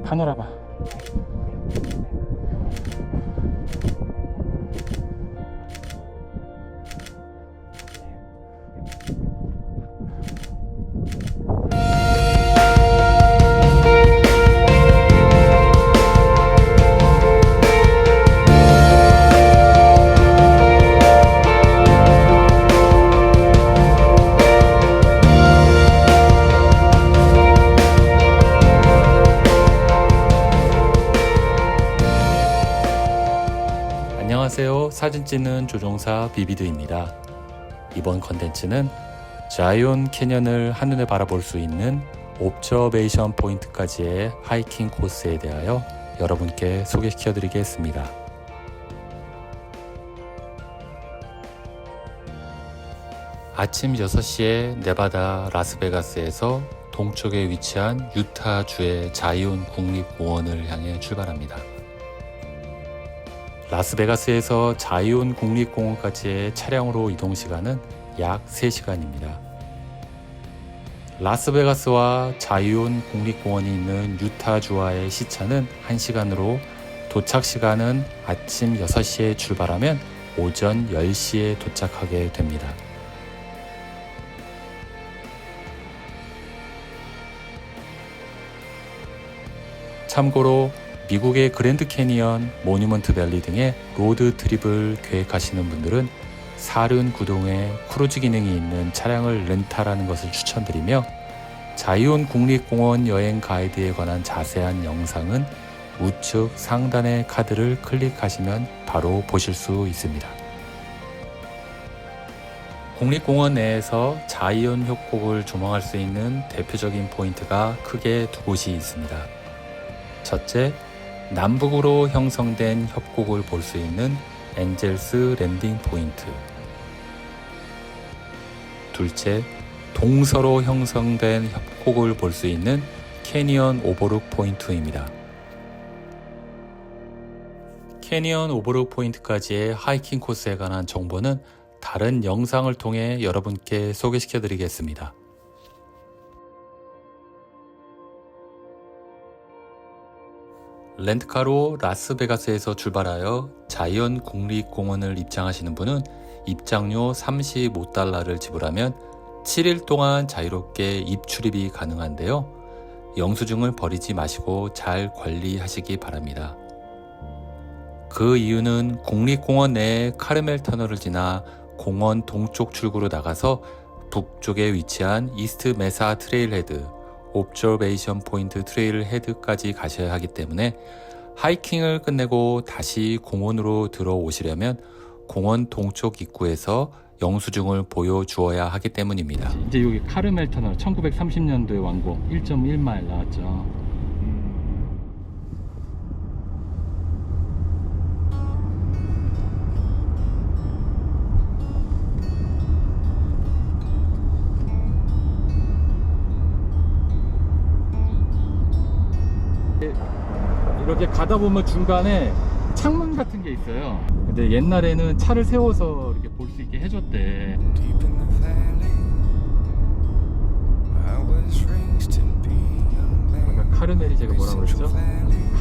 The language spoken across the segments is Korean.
파노라마. 안녕하세요. 사진 찍는 조종사 비비드입니다. 이번 컨텐츠는 자이온 캐년을 한눈에 바라볼 수 있는 옵저베이션 포인트까지의 하이킹 코스에 대하여 여러분께 소개시켜 드리겠습니다. 아침 6시에 네바다 라스베가스에서 동쪽에 위치한 유타주의 자이온 국립공원을 향해 출발합니다. 라스베가스에서 자이온 국립공원까지의 차량으로 이동 시간은 약 3시간입니다. 라스베가스와 자이온 국립공원이 있는 유타주와의 시차는 1시간으로 도착 시간은 아침 6시에 출발하면 오전 10시에 도착하게 됩니다. 참고로 미국의 그랜드 캐니언, 모뉴먼트 밸리 등의 로드 트립을 계획하시는 분들은 사륜 구동에 크루즈 기능이 있는 차량을 렌탈하는 것을 추천드리며, 자이온 국립공원 여행 가이드에 관한 자세한 영상은 우측 상단의 카드를 클릭하시면 바로 보실 수 있습니다. 국립공원 내에서 자이온 협곡을 조망할 수 있는 대표적인 포인트가 크게 두 곳이 있습니다. 첫째, 남북으로 형성된 협곡을 볼 수 있는 엔젤스 랜딩 포인트. 둘째, 동서로 형성된 협곡을 볼 수 있는 캐니언 오버룩 포인트입니다. 캐니언 오버룩 포인트까지의 하이킹 코스에 관한 정보는 다른 영상을 통해 여러분께 소개시켜 드리겠습니다. 렌트카로 라스베가스에서 출발하여 자이온 국립공원을 입장하시는 분은 입장료 $35를 지불하면 7일 동안 자유롭게 입출입이 가능한데요. 영수증을 버리지 마시고 잘 관리하시기 바랍니다. 그 이유는 국립공원 내에 카르멜 터널을 지나 공원 동쪽 출구로 나가서 북쪽에 위치한 이스트 메사 트레일 헤드, 옵저베이션 포인트 트레일 헤드까지 가셔야 하기 때문에 하이킹을 끝내고 다시 공원으로 들어오시려면 공원 동쪽 입구에서 영수증을 보여주어야 하기 때문입니다. 이제 여기 카르멜 터널 1930년도에 완공 1.1마일 나왔죠. 이렇게 가다 보면 중간에 창문 같은 게 있어요. 근데 옛날에는 차를 세워서 이렇게 볼 수 있게 해줬대. 아까 카르멜이 제가 뭐라고 그랬죠?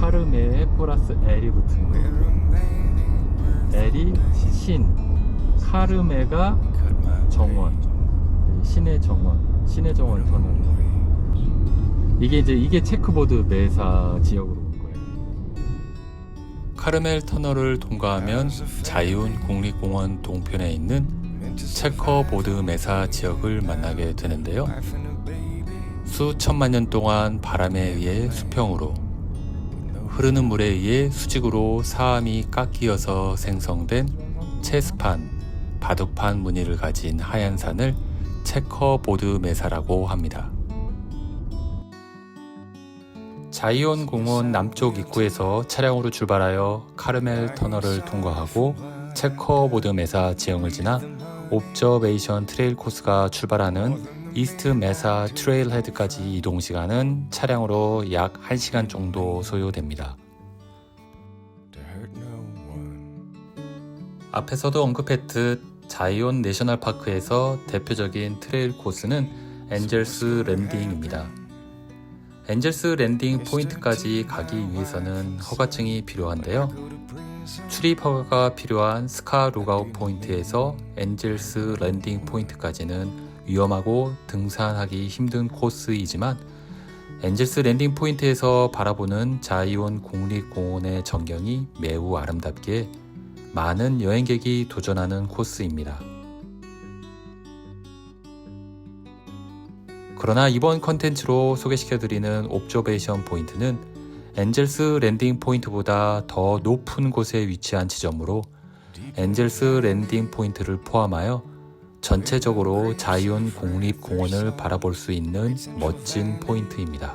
카르멜 플러스 L이 붙은 거. L이 신, 카르멜가 정원, 신의 정원, 신의 정원 터널. 이게 체크보드 메사 지역으로 온 거예요. 카르멜 터널을 통과하면 자이온 국립공원 동편에 있는 체커보드 메사 지역을 만나게 되는데요. 수천만 년 동안 바람에 의해 수평으로, 흐르는 물에 의해 수직으로 사암이 깎이어서 생성된 체스판, 바둑판 무늬를 가진 하얀 산을 체커보드 메사라고 합니다. 자이온 공원 남쪽 입구에서 차량으로 출발하여 카르멜 터널을 통과하고 체커보드 메사 지형을 지나 옵저베이션 트레일 코스가 출발하는 이스트 메사 트레일 헤드까지 이동 시간은 차량으로 약 1시간 정도 소요됩니다. 앞에서도 언급했듯 자이온 내셔널파크에서 대표적인 트레일 코스는 엔젤스 랜딩입니다. 엔젤스 랜딩 포인트까지 가기 위해서는 허가증이 필요한데요. 출입 허가가 필요한 스카 룩아웃 포인트에서 엔젤스 랜딩 포인트까지는 위험하고 등산하기 힘든 코스이지만 엔젤스 랜딩 포인트에서 바라보는 자이온 국립공원의 전경이 매우 아름답기에 많은 여행객이 도전하는 코스입니다. 그러나 이번 컨텐츠로 소개시켜드리는 옵저베이션 포인트는 엔젤스 랜딩 포인트보다 더 높은 곳에 위치한 지점으로 엔젤스 랜딩 포인트를 포함하여 전체적으로 자이온 국립공원을 바라볼 수 있는 멋진 포인트입니다.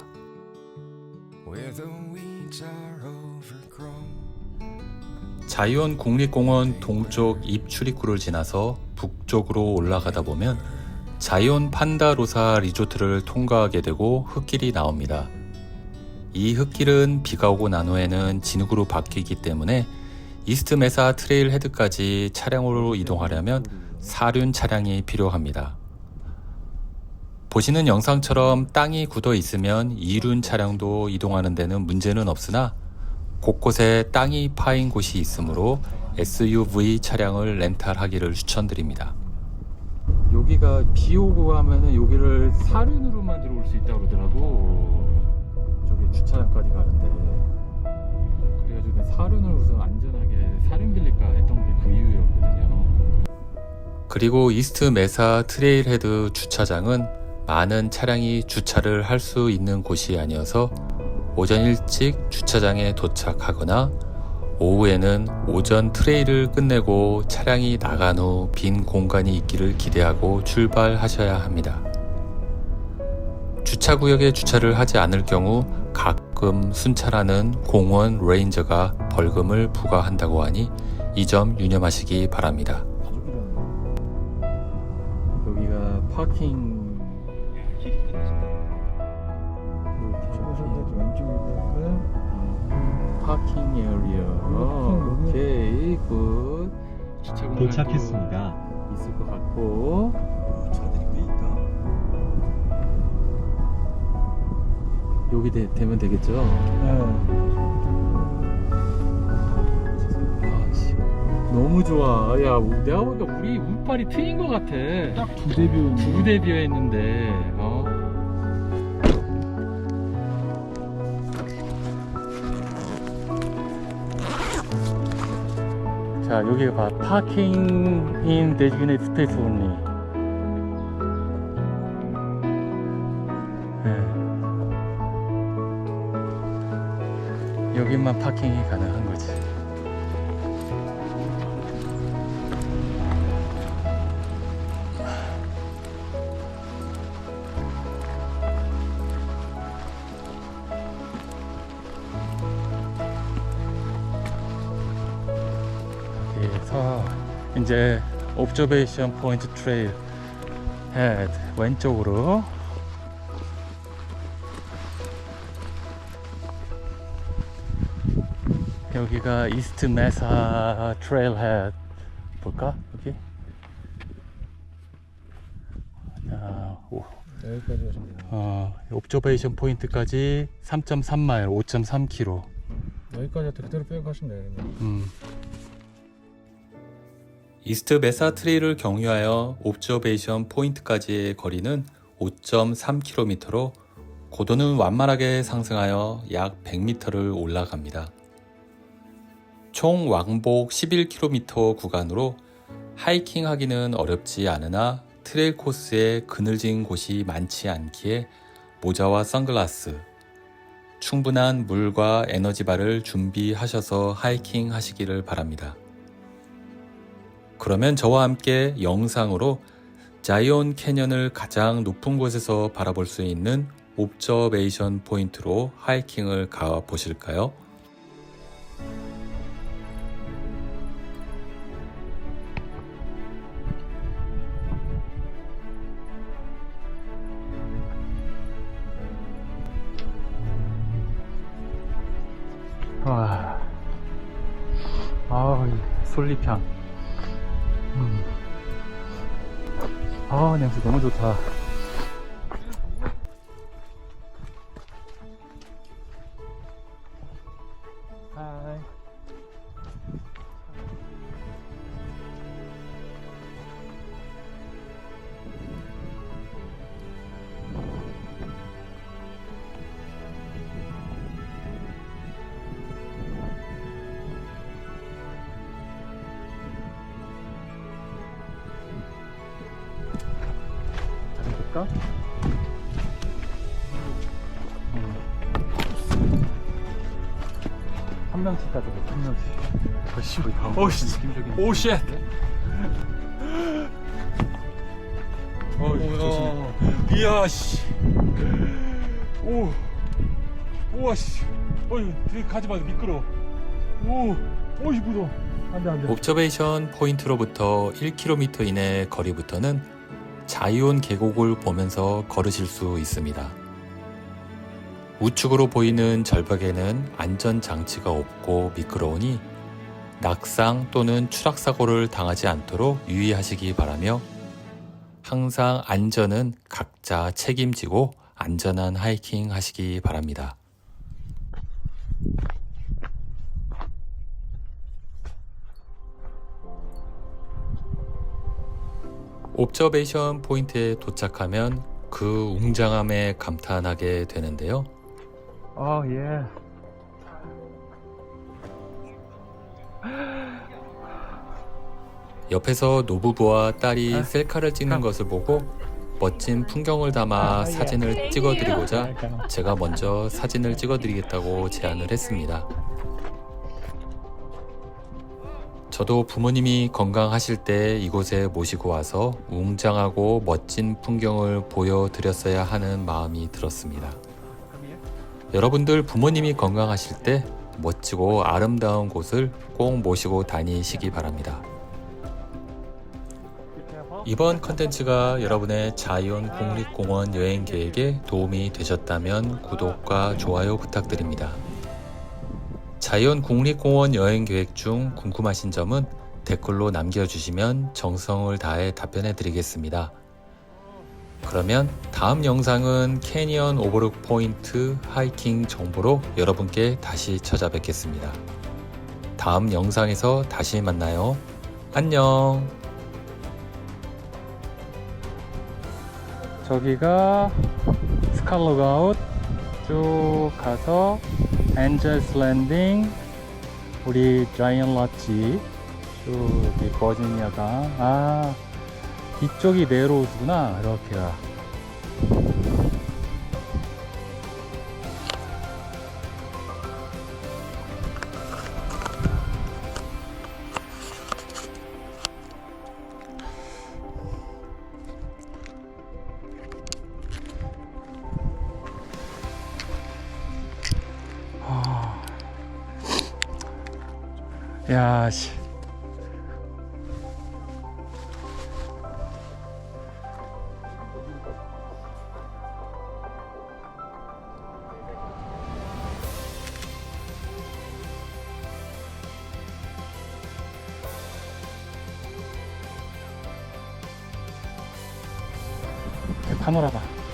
자이온 국립공원 동쪽 입출입구를 지나서 북쪽으로 올라가다 보면 자이온 판다로사 리조트를 통과하게 되고 흙길이 나옵니다. 이 흙길은 비가 오고 난 후에는 진흙으로 바뀌기 때문에 이스트 메사 트레일 헤드까지 차량으로 이동하려면 사륜 차량이 필요합니다. 보시는 영상처럼 땅이 굳어 있으면 이륜 차량도 이동하는 데는 문제는 없으나 곳곳에 땅이 파인 곳이 있으므로 SUV 차량을 렌탈하기를 추천드립니다. 여기가 비 오고 하면은 여기를 사륜으로만 들어올 수 있다고 그러더라고. 저기 주차장까지 가는데. 그래가지고 내가 사륜으로서 안전하게 사륜 빌릴까 했던 게 그 이유였거든요. 그리고 이스트 메사 트레일 헤드 주차장은 많은 차량이 주차를 할 수 있는 곳이 아니어서 오전 일찍 주차장에 도착하거나 오후에는 오전 트레일을 끝내고 차량이 나간 후 빈 공간이 있기를 기대하고 출발하셔야 합니다. 주차구역에 주차를 하지 않을 경우 가끔 순찰하는 공원 레인저가 벌금을 부과한다고 하니 이 점 유념하시기 바랍니다. 여기가 파킹 파킹 에리어. 오케이, 굿. 도착했습니다. 있을 것 같고. 차들이 꽤 있다. 여기 되면 되겠죠? 아씨, 너무 좋아. 야, 내가 보니까 우리 운빨이 트인 것 같아. 딱 두 대 비어 했는데, 자, 여기 봐. 파킹 in designated space only. 네. 여기만 파킹이 가능한 거지. 그래서 이제 옵저베이션 포인트 트레일 헤드 왼쪽으로 여기가 이스트 메사 트레일 헤드 볼까? 여기? 여기까지 하시면 옵저베이션 포인트까지 3.3마일 5.3km. 여기까지 그대로 빼고 가시면 되겠네요. 이스트 메사 트레일을 경유하여 옵저베이션 포인트까지의 거리는 5.3km로 고도는 완만하게 상승하여 약 100m를 올라갑니다. 총 왕복 11km 구간으로 하이킹하기는 어렵지 않으나 트레일 코스에 그늘진 곳이 많지 않기에 모자와 선글라스, 충분한 물과 에너지바를 준비하셔서 하이킹 하시기를 바랍니다. 그러면 저와 함께 영상으로 자이온 캐년을 가장 높은 곳에서 바라볼 수 있는 옵저베이션 포인트로 하이킹을 가 보실까요? 와, 솔잎향. 냄새 너무 좋다. 갈까? 한 명씩 가자. 한 명씩. 오씨. 오쉣. 조심해. 이야 씨. 오. 우와 씨. 어이 가지 마. 미끄러. 오. 어이 무서워. 안돼. 옵저베이션 포인트로부터 1km 이내 거리부터는 자이온 계곡을 보면서 걸으실 수 있습니다. 우측으로 보이는 절벽에는 안전장치가 없고 미끄러우니 낙상 또는 추락사고를 당하지 않도록 유의하시기 바라며 항상 안전은 각자 책임지고 안전한 하이킹 하시기 바랍니다. 옵저베이션 포인트에 도착하면 그 웅장함에 감탄하게 되는데요. 예. 옆에서 노부부와 딸이 셀카를 찍는 것을 보고 멋진 풍경을 담아 사진을 찍어드리고자 제가 먼저 사진을 찍어드리겠다고 제안을 했습니다. 저도 부모님이 건강하실 때 이곳에 모시고 와서 웅장하고 멋진 풍경을 보여드렸어야 하는 마음이 들었습니다. 여러분들 부모님이 건강하실 때 멋지고 아름다운 곳을 꼭 모시고 다니시기 바랍니다. 이번 컨텐츠가 여러분의 자이온 국립공원 여행 계획에 도움이 되셨다면 구독과 좋아요 부탁드립니다. 자이온 국립공원 여행 계획 중 궁금하신 점은 댓글로 남겨주시면 정성을 다해 답변해 드리겠습니다. 그러면 다음 영상은 캐니언 오버룩 포인트 하이킹 정보로 여러분께 다시 찾아뵙겠습니다. 다음 영상에서 다시 만나요. 안녕. 저기가 스칼로가웃 쭉 가서 엔젤스 랜딩 우리 자이언 라치 쭉 여기 버지니아가 이쪽이 네로우즈구나. 이렇게가 야, 씨. 파노라마.